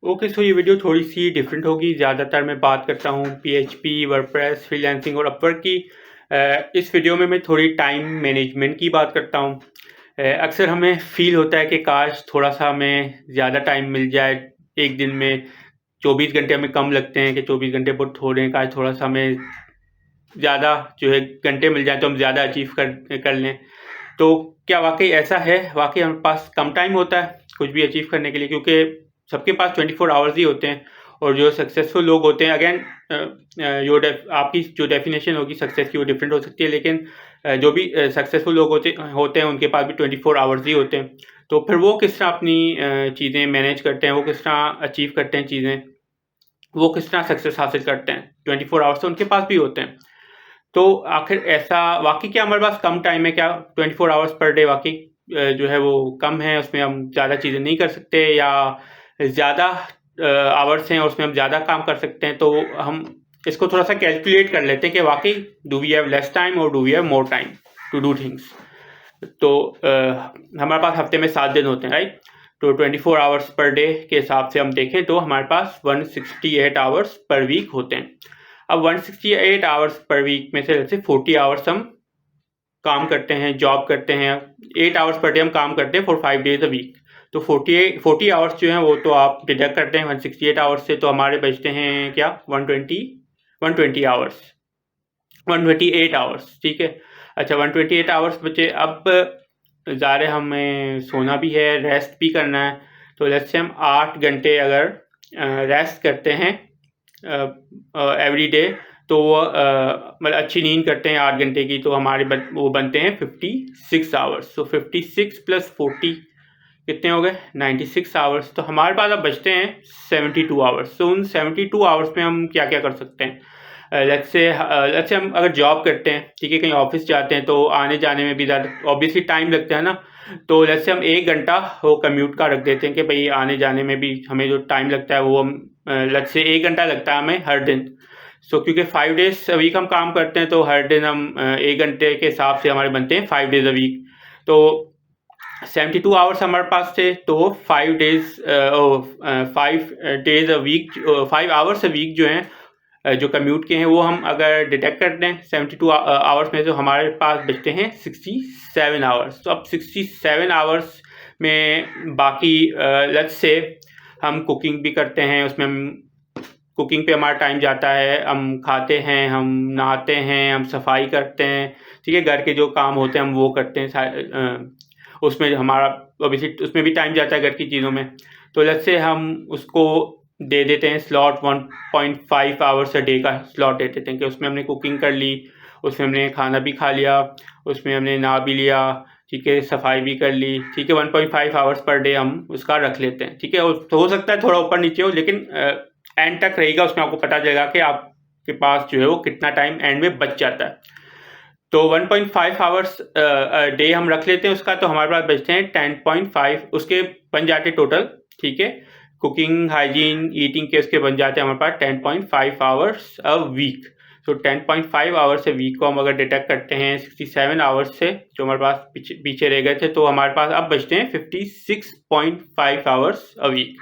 Okay, सो ये video थोड़ी-सी different होगी। ज़्यादातर मैं बात करता हूँ पीएचपी, वर्डप्रेस, फ्रीलांसिंग और अपवर्क की। इस वीडियो में मैं थोड़ी टाइम मैनेजमेंट की बात करता हूँ। अक्सर हमें फ़ील होता है कि काश थोड़ा-सा हमें ज़्यादा टाइम मिल जाए। एक दिन में 24 घंटे हमें कम लगते हैं कि 24 घंटे बहुत थोड़े हैं, काश थोड़ा-सा हमें ज़्यादा जो है घंटे मिल जाएँ तो हम ज़्यादा अचीव कर लें। तो क्या वाक़ई ऐसा है? वाक़ई हमारे पास कम टाइम होता है कुछ भी अचीव करने के लिए, क्योंकि सबके पास 24 आवर्स ही होते हैं। और जो सक्सेसफुल लोग होते हैं, अगेन आपकी जो डेफिनेशन होगी सक्सेस की वो डिफरेंट हो सकती है, लेकिन जो भी सक्सेसफुल लोग होते हैं उनके पास भी 24 आवर्स ही होते हैं। तो फिर वो किस तरह अपनी चीज़ें मैनेज करते हैं, वो किस तरह अचीव करते हैं चीज़ें, वो किस तरह सक्सेस हासिल करते हैं? 24 आवर्स तो उनके पास भी होते हैं। तो आखिर ऐसा वाक़ई क्या हमारे पास कम टाइम है क्या? 24 आवर्स पर डे वाक़ई जो है वो कम है, उसमें हम ज़्यादा चीज़ें नहीं कर सकते, या ज़्यादा आवर्स हैं उसमें हम ज़्यादा काम कर सकते हैं? तो हम इसको थोड़ा-सा कैलकुलेट कर लेते हैं कि वाक़ई do we have less time और do we have more time to do things. तो हमारे पास हफ़्ते में 7 दिन होते हैं, राइट? तो 24 आवर्स पर डे के हिसाब से हम देखें तो हमारे पास 168 आवर्स पर वीक होते हैं। अब 168 आवर्स पर वीक में से जैसे 40 आवर्स हम काम करते हैं, जॉब करते हैं। 8 आवर्स पर डे हम काम करते हैं फॉर 5 डेज अ वीक। तो 40 आवर्स जो हैं वो तो आप डिडक्ट करते हैं 168 आवर्स से, तो हमारे बचते हैं क्या? 120 आवर्स, 128 आवर्स, ठीक है। अच्छा, 128 आवर्स बचे। अब ज़ाहिर है हमें सोना भी है, रेस्ट भी करना है। तो लेट्स से हम 8 घंटे अगर रेस्ट करते हैं एवरी डे, तो वो मतलब अच्छी नींद करते हैं 8 घंटे की, तो हमारे वो बनते हैं 56 आवर्स। तो 56 प्लस 40 कितने हो गए? 96 आवर्स। तो हमारे पास अब बचते हैं 72 आवर्स। तो उन 72 आवर्स में हम क्या क्या कर सकते हैं? लेट्स से हम अगर जॉब करते हैं, ठीक है, कहीं ऑफिस जाते हैं, तो आने जाने में भी ज़्यादा ऑब्वियसली टाइम लगता है ना। तो लेट्स से हम 1 घंटा वो कम्यूट का रख देते हैं कि भाई आने जाने में भी हमें जो टाइम लगता है वो हम लेट्स से 1 घंटा लगता है हमें हर दिन। सो क्योंकि 5 डेज अ वीक हम काम करते हैं, तो हर दिन हम 1 घंटे के हिसाब से हमारे बनते हैं 5 डेज अ वीक। तो 72 आवर्स हमारे पास थे, तो 5 days a week, 5 hours a week जो हैं जो कम्यूट के हैं, वो हम अगर डिडक्ट कर दें 72 आवर्स में, तो हमारे पास बचते हैं 67 आवर्स। तो अब 67 आवर्स में बाकी लेट्स से हम कुकिंग भी करते हैं, उसमें हम कुकिंग पे हमारा टाइम जाता है, हम खाते हैं, हम नहाते हैं, हम सफाई करते हैं, ठीक है, घर के जो काम होते हैं हम वो करते हैं। उसमें हमारा ऑब्वियसली उसमें भी टाइम जाता है घर की चीज़ों में। तो लेट्स से हम उसको दे देते हैं स्लॉट 1.5 आवर्स अ डे का स्लॉट दे देते हैं कि उसमें हमने कुकिंग कर ली, उसमें हमने खाना भी खा लिया, उसमें हमने नहा भी लिया, ठीक है, सफाई भी कर ली, ठीक है। 1.5 आवर्स पर डे हम उसका रख लेते हैं, ठीक है। तो हो सकता है थोड़ा ऊपर नीचे हो, लेकिन एंड तक रहेगा, उसमें आपको पता चलेगा कि आपके पास जो है वो कितना टाइम एंड में बच जाता है। तो 1.5 आवर्स डे हम रख लेते हैं उसका, तो हमारे पास बचते हैं 10.5, उसके बन जाते टोटल, ठीक है। कुकिंग, हाइजीन, ईटिंग के उसके बन जाते हैं हमारे पास 10.5 आवर्स अ वीक। तो 10.5 आवर्स अ वीक को हम अगर डिडक्ट करते हैं 67 आवर्स से जो हमारे पास पीछे रह गए थे, तो हमारे पास अब बचते हैं 56.5 आवर्स अ वीक।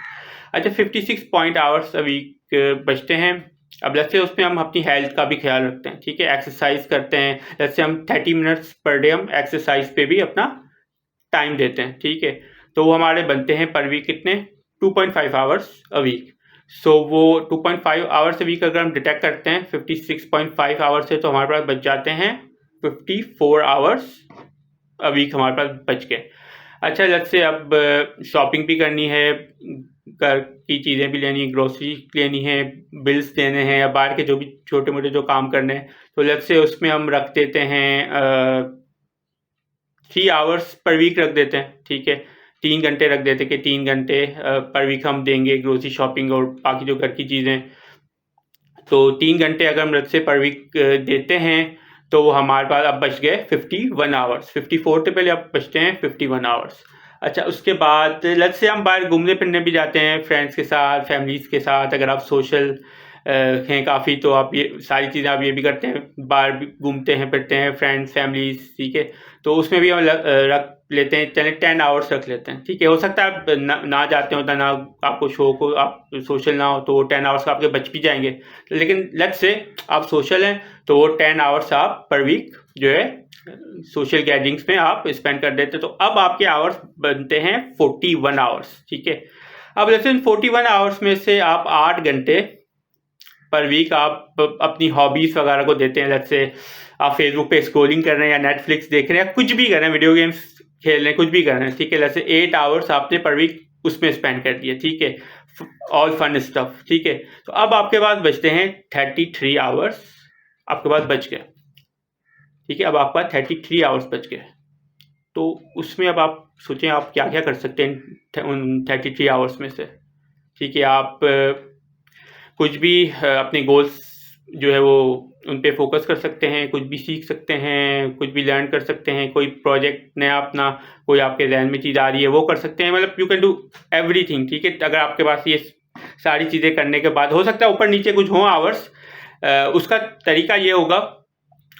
अच्छा, 56 आवर्स अ वीक बचते हैं। अब जैसे उसमें हम अपनी हेल्थ का भी ख्याल रखते हैं, ठीक है, एक्सरसाइज करते हैं। जैसे हम 30 मिनट्स पर डे हम एक्सरसाइज पे भी अपना टाइम देते हैं, ठीक है। तो वो हमारे बनते हैं पर वीक कितने? 2.5 आवर्स अ वीक। सो वो 2.5 आवर्स अ वीक अगर हम डिटेक्ट करते हैं 56.5 आवर्स से, तो हमारे पास बच जाते हैं 54 आवर्स अ वीक हमारे पास बच गए। अच्छा, लेट्स से अब शॉपिंग भी करनी है, घर की चीज़ें भी लेनी है, ग्रोसरी लेनी है, बिल्स देने हैं, या बाहर के जो भी छोटे मोटे जो काम करने हैं, तो लेट्स से उसमें हम रख देते हैं 3 आवर्स पर वीक रख देते हैं, ठीक है। 3 घंटे रख देते हैं कि 3 घंटे पर वीक हम देंगे ग्रोसरी शॉपिंग और बाकी जो घर की चीज़ें। तो 3 घंटे अगर हम लेट्स से पर वीक देते हैं, तो हमारे पास अब बच गए 51 आवर्स। 54 से पहले अब बचते हैं 51 आवर्स। अच्छा, उसके बाद लेट्स से हम बाहर घूमने फिरने भी जाते हैं फ्रेंड्स के साथ, फैमिलीज़ के साथ। अगर आप सोशल हैं काफ़ी, तो आप ये सारी चीज़ें आप ये भी करते हैं, बाहर भी घूमते हैं फिरते हैं फ्रेंड्स फैमिलीज़, ठीक है। तो उसमें भी हम लेते हैं, चलें 10 आवर्स रख लेते हैं, ठीक है। हो सकता है आप ना जाते हो, ना आपको शो को आप सोशल ना हो, तो वो 10 आवर्स आपके बच भी जाएंगे। लेकिन लेट्स से आप सोशल हैं तो वो 10 आवर्स आप पर वीक जो है सोशल गैदरिंग्स में आप स्पेंड कर देते, तो अब आपके आवर्स बनते हैं 41 आवर्स, ठीक है। अब लेकिन 41 आवर्स में से आप 8 घंटे पर वीक आप अपनी हॉबीज़ वगैरह को देते हैं। जैसे आप फेसबुक पे स्क्रॉलिंग कर रहे हैं या नेटफ्लिक्स देख रहे हैं, कुछ भी कर रहे हैं, वीडियो गेम्स खेल रहे हैं, कुछ भी कर रहे हैं, ठीक है। जैसे 8 आवर्स आपने पर वीक उसमें स्पेंड कर दिए, ठीक है, ऑल फन स्टफ, ठीक है। तो अब आपके पास बचते हैं 33 आवर्स आपके पास बच गए, ठीक है। अब आपके पास 33 आवर्स बच गए, तो उसमें अब आप सोचें आप क्या क्या कर सकते हैं उन 33 आवर्स में से, ठीक है। आप कुछ भी अपने गोल्स जो है वो उन पे फोकस कर सकते हैं, कुछ भी सीख सकते हैं, कुछ भी लर्न कर सकते हैं, कोई प्रोजेक्ट नया अपना कोई आपके जहन में चीज़ आ रही है वो कर सकते हैं, मतलब यू कैन डू एवरीथिंग, ठीक है। अगर आपके पास ये सारी चीज़ें करने के बाद हो सकता है ऊपर नीचे कुछ हों आवर्स, उसका तरीका ये होगा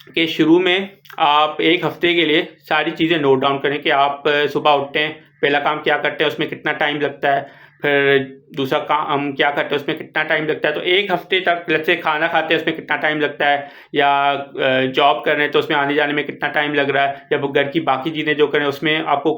कि शुरू में आप 1 हफ्ते के लिए सारी चीज़ें नोट डाउन करें कि आप सुबह उठते हैं, पहला काम क्या करते हैं, उसमें कितना टाइम लगता है, फिर दूसरा काम हम क्या करते हैं, उसमें कितना टाइम लगता है। तो 1 हफ्ते तक जैसे खाना खाते हैं उसमें कितना टाइम लगता है, या जॉब कर रहे हैं तो उसमें आने जाने में कितना टाइम लग रहा है, या घर की बाकी चीज़ें जो करें उसमें आपको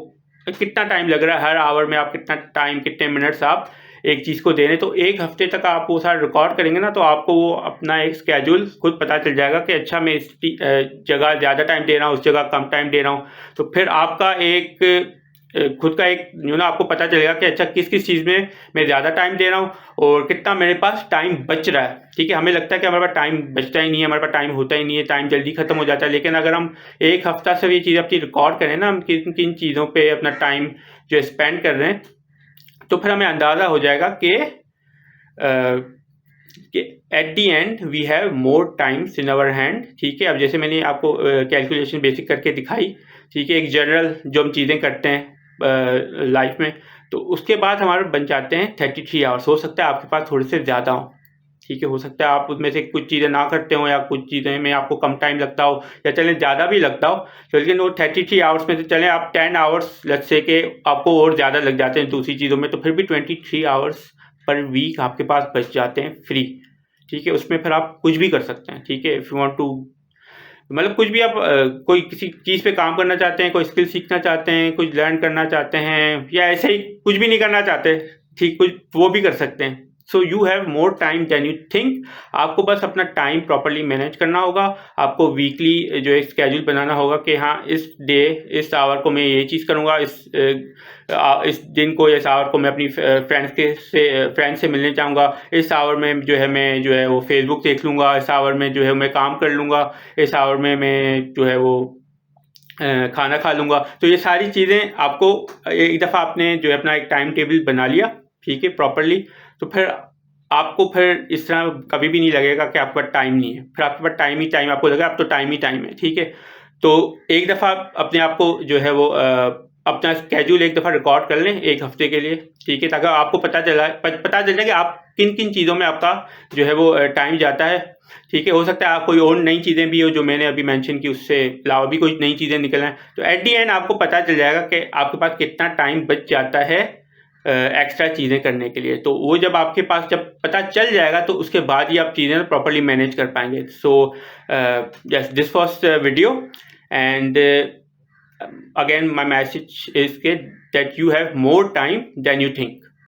कितना टाइम लग रहा है, हर आवर में आप कितना टाइम कितने मिनट्स आप एक चीज़ को दे रहे हैं। तो 1 हफ्ते तक आप वो सारा रिकॉर्ड करेंगे ना, तो आपको वो अपना एक स्केड्यूल खुद पता चल जाएगा कि अच्छा मैं इस जगह ज़्यादा टाइम दे रहा हूँ, उस जगह कम टाइम दे रहा हूँ। तो फिर आपका एक खुद का एक आपको पता चलेगा कि अच्छा किस किस चीज़ में मैं ज़्यादा टाइम दे रहा हूँ और कितना मेरे पास टाइम बच रहा है, ठीक है। हमें लगता है कि हमारे पास टाइम बचता ही नहीं है, हमारे पास टाइम होता ही नहीं है, टाइम जल्दी ख़त्म हो जाता है। लेकिन अगर हम 1 हफ्ता से ये चीज़ अपनी रिकॉर्ड करें ना, हम किन किन चीज़ों पे अपना टाइम जो स्पेंड कर रहे हैं, तो फिर हमें अंदाज़ा हो जाएगा कि at the end we have more times in our hand, ठीक है। अब जैसे मैंने आपको कैलकुलेशन बेसिक करके दिखाई, ठीक है, एक जनरल जो हम चीज़ें करते हैं लाइफ में, तो उसके बाद हमारे बन जाते हैं 33 आवर्स। हो सकता है आपके पास थोड़े से ज़्यादा हो, ठीक है, हो सकता है आप उसमें से कुछ चीज़ें ना करते हो या कुछ चीज़ें में आपको कम टाइम लगता हो या चलें ज़्यादा भी लगता हो, तो लेकिन वो 33 आवर्स में से चलें आप 10 आवर्स लग से के आपको और ज़्यादा लग जाते हैं दूसरी चीज़ों में, तो फिर भी 23 आवर्स पर वीक आपके पास बच जाते हैं फ्री, ठीक है। उसमें फिर आप कुछ भी कर सकते हैं, ठीक है। इफ़ यू वांट टू मतलब कुछ भी आप कोई किसी चीज़ पे काम करना चाहते हैं, कोई स्किल सीखना चाहते हैं, कुछ लर्न करना चाहते हैं, या ऐसे ही कुछ भी नहीं करना चाहते, ठीक, कुछ वो भी कर सकते हैं। So you have more time than you think. आपको बस अपना टाइम प्रॉपर्ली मैनेज करना होगा। आपको वीकली जो एक स्केड्यूल बनाना होगा कि हाँ इस डे इस आवर को मैं ये चीज़ करूँगा, इस दिन को इस आवर को मैं अपनी फ्रेंड से मिलने चाहूँगा, इस आवर में जो है मैं जो है वो फेसबुक देख लूँगा, इस आवर में जो है मैं काम कर लूँगा, इस आवर में मैं जो है वो खाना खा लूँगा। तो ये सारी चीज़ें आपको एक दफ़ा आपने जो है अपना एक टाइम टेबल बना लिया, ठीक है, प्रॉपर्ली, तो फिर आपको फिर इस तरह कभी भी नहीं लगेगा कि आपके पास टाइम नहीं है। फिर आपके पास टाइम ही टाइम, आपको लगेगा अब तो टाइम ही टाइम है, ठीक है। तो एक दफ़ा अपने आप को जो है वो अपना स्केड्यूल एक दफ़ा रिकॉर्ड कर लें 1 हफ्ते के लिए, ठीक है, ताकि आपको पता चल जाए कि आप किन किन चीज़ों में आपका जो है वो टाइम जाता है, ठीक है। हो सकता है आप कोई और नई चीज़ें भी हो जो मैंने अभी मेंशन की, उससे अलावा भी कोई नई चीज़ें निकल आएँ, तो एट दी एंड आपको पता चल जाएगा कि आपके पास कितना टाइम बच जाता है एक्स्ट्रा चीज़ें करने के लिए। तो वो जब आपके पास जब पता चल जाएगा तो उसके बाद ही आप चीज़ें प्रॉपर्ली मैनेज कर पाएंगे। So yes, this was video, and again my message is that you have more time than you think.